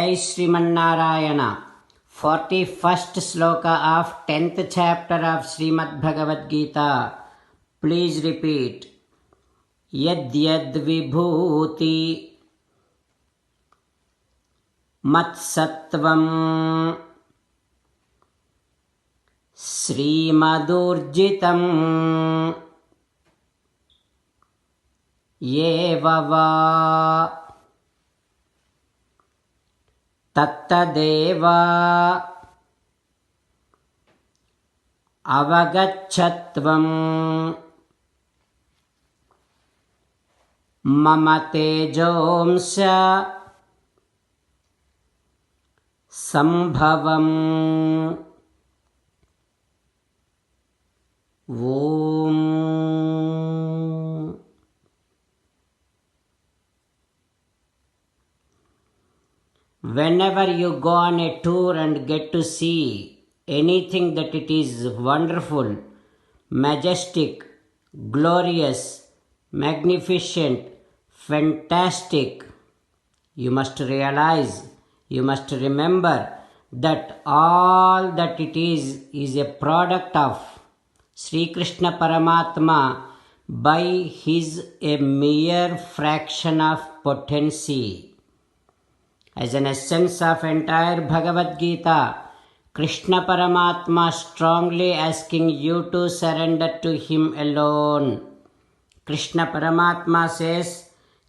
Jai Srimannarayana. 41st sloka of 10th chapter of Srimad Bhagavad Gita. Please repeat. Yad yad vibhuti mat sattvam Srimadurjitam Yeva va Tattadeva Avagachatvam Mama tejomsya Sambhavam. Om. Whenever you go on a tour and get to see anything that it is wonderful, majestic, glorious, magnificent, fantastic, you must realize, you must remember that all that it is a product of Sri Krishna Paramatma by his a mere fraction of potency. As an essence of entire Bhagavad Gita, Krishna Paramatma strongly asking you to surrender to him alone. Krishna Paramatma says,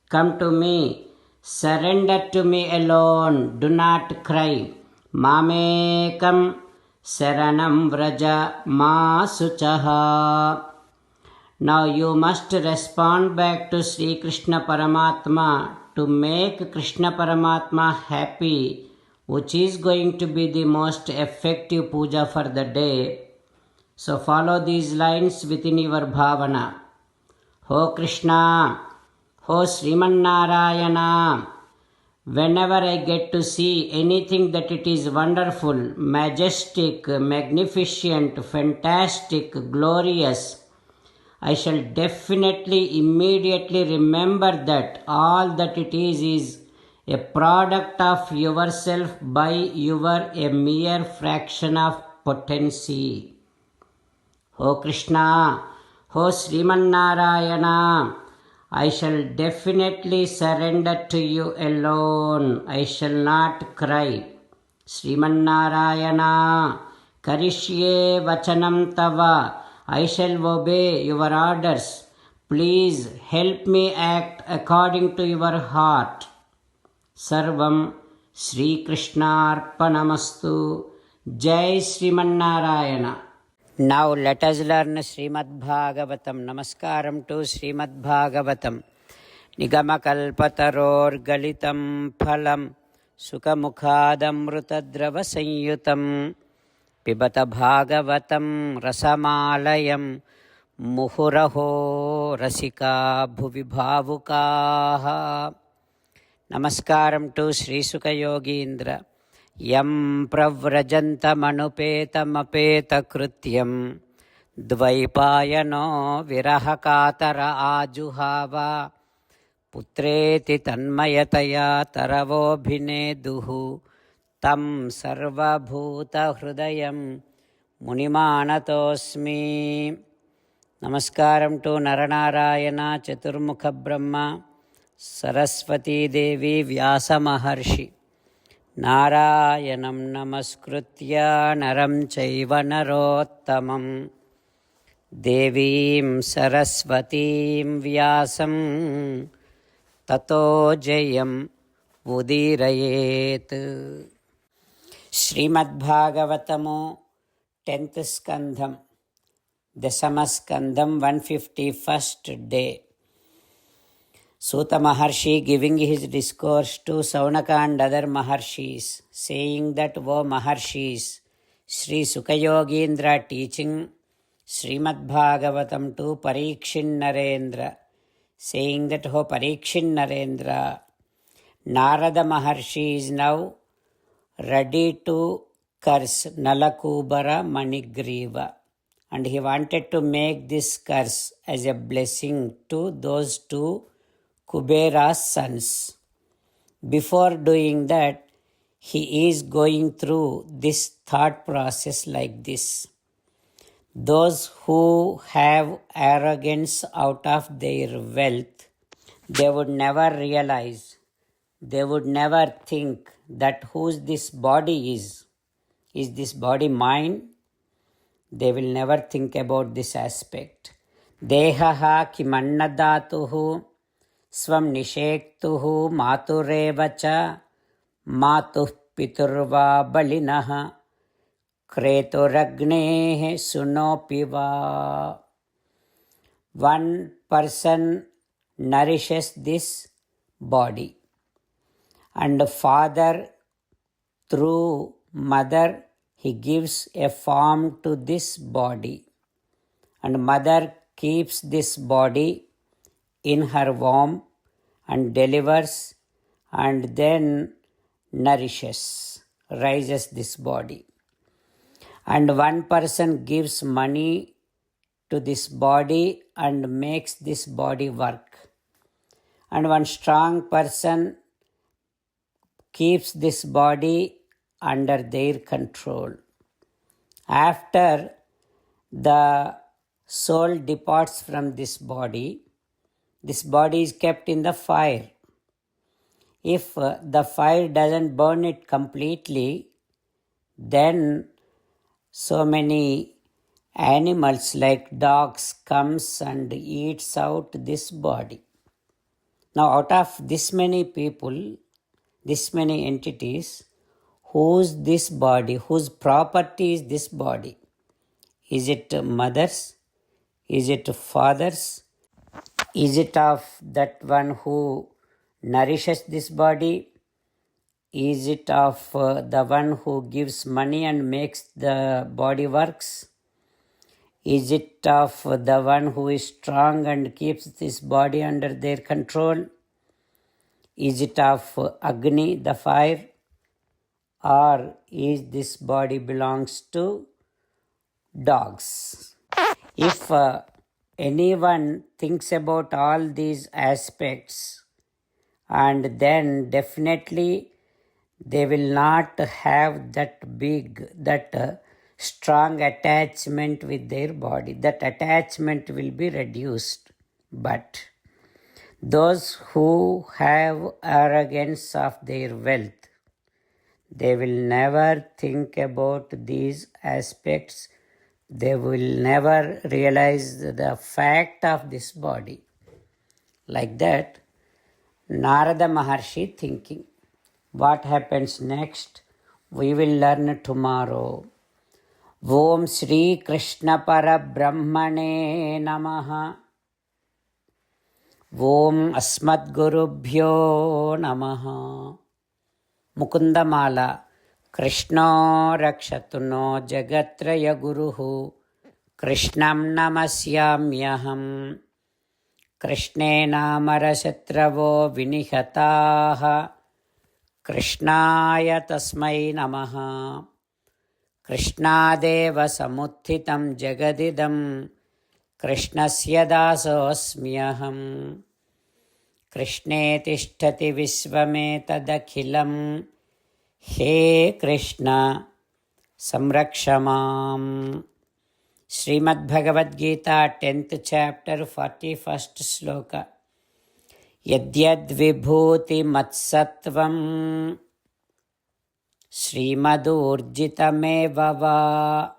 come to me, surrender to me alone, do not cry. Mamekam Saranam Vraja Ma Suchaha. Now you must respond back to Sri Krishna Paramatma to make Krishna Paramatma happy, which is going to be the most effective puja for the day. So follow these lines within your bhavana. Ho Krishna, Ho Srimannarayana. Whenever I get to see anything that it is wonderful, majestic, magnificent, fantastic, glorious, I shall definitely immediately remember that all that it is a product of yourself by your a mere fraction of potency. O Krishna, O Srimannarayana, I shall definitely surrender to you alone. I shall not cry. Srimannarayana, Karishye Vachanam Tava. I shall obey your orders. Please help me act according to your heart. Sarvam Sri Krishnarpanamastu. Jai Srimannarayana. Now let us learn Srimad Bhagavatam. Namaskaram to Srimad Bhagavatam. Nigamakalpataror galitam phalam Sukhamukhadamrutadrava sanyutam Pibata Bhagavatam Rasamalayam Muhuraho Rasika Bhuvi Bhavukaha. Namaskaram to Sri Sukha Yogindra. Yam pravrajantamapeta krutyam Dvaipayano virahakatara ajuhava Putreti tanmayataya taravobhineduhu Tam sarvabhuta hrudayam munimanatosmi. Namaskaram to Naranarayana Chaturmukha Brahma Saraswati Devi Vyasa Maharshi. Narayanam namaskritya naram chaiva narottamam Devim saraswatim vyasam tato jayam udirayet. Srimad Bhagavatamu 10th Skandham, Dasamaskandham, 151st day. Suta Maharshi giving his discourse to Saunaka and other Maharshis, saying that, O Maharshis, Sri Sukayogindra teaching Srimad Bhagavatam to Parikshin Narendra, saying that, O Parikshin Narendra, Narada Maharshi is now ready to curse Nalakubara Manigriva, and he wanted to make this curse as a blessing to those two Kubera's sons. Before doing that, he is going through this thought process like this. Those who have arrogance out of their wealth, they would never realize, they would never think that whose this body is. Is this body mine? They will never think about this aspect. Dehaha kimannadatuhu swam nishektuhu maturevacha matuh piturva balinaha kreturagnehe sunopiva. One person nourishes this body, and father through mother, he gives a form to this body, and mother keeps this body in her womb and delivers and then nourishes, raises this body. And one person gives money to this body and makes this body work. And one strong person keeps this body under their control. After the soul departs from this body is kept in the fire. If the fire doesn't burn it completely, then so many animals like dogs comes and eats out this body. Now out of this many people, this many entities, whose this body, whose property is this body? Is it mother's? Is it father's? Is it of that one who nourishes this body? Is it of the one who gives money and makes the body works? Is it of the one who is strong and keeps this body under their control? Is it of Agni, the fire? Or is this body belongs to dogs? If anyone thinks about all these aspects, and then definitely they will not have that strong attachment with their body. That attachment will be reduced. But those who have arrogance of their wealth, they will never think about these aspects. They will never realize the fact of this body. Like that, Narada Maharshi thinking. What happens next? We will learn tomorrow. Om Shri Krishna Parabrahmane Namaha. Om Asmadgurubhyo Namaha. Mukundamala. Krishna Rakshatu no Jagatraya Guruhu. Krishnam Namasyamyaham. Krishne Namarashatravo Vinihataha. Krishnaya Tasmai Namaha. Krishnadeva Samuthitam Jagadidam. Krishnasya Dasosmyaham. Krishne Tishtati Visvametadakhilam. He Krishna Samrakshamam. Srimad Bhagavad Gita, 10th chapter, 41st sloka. Yadyad vibhuti matsattvam Srimadurjitameva va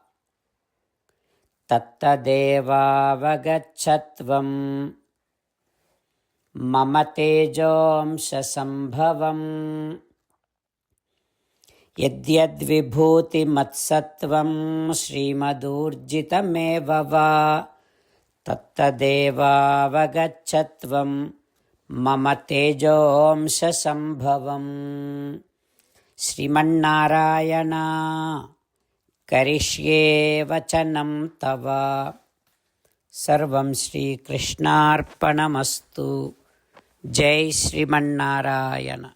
tattadeva vagachatvam mama tejomsha sambhavam. Yadyad vibhuti matsattvam Srimadurjitameva va tattadeva vagachatvam mama tejomsha sambhavam. Srimannarayana karishye vachanam tava. Sarvam Shri Krishnarpanamastu. Jai Srimannarayana.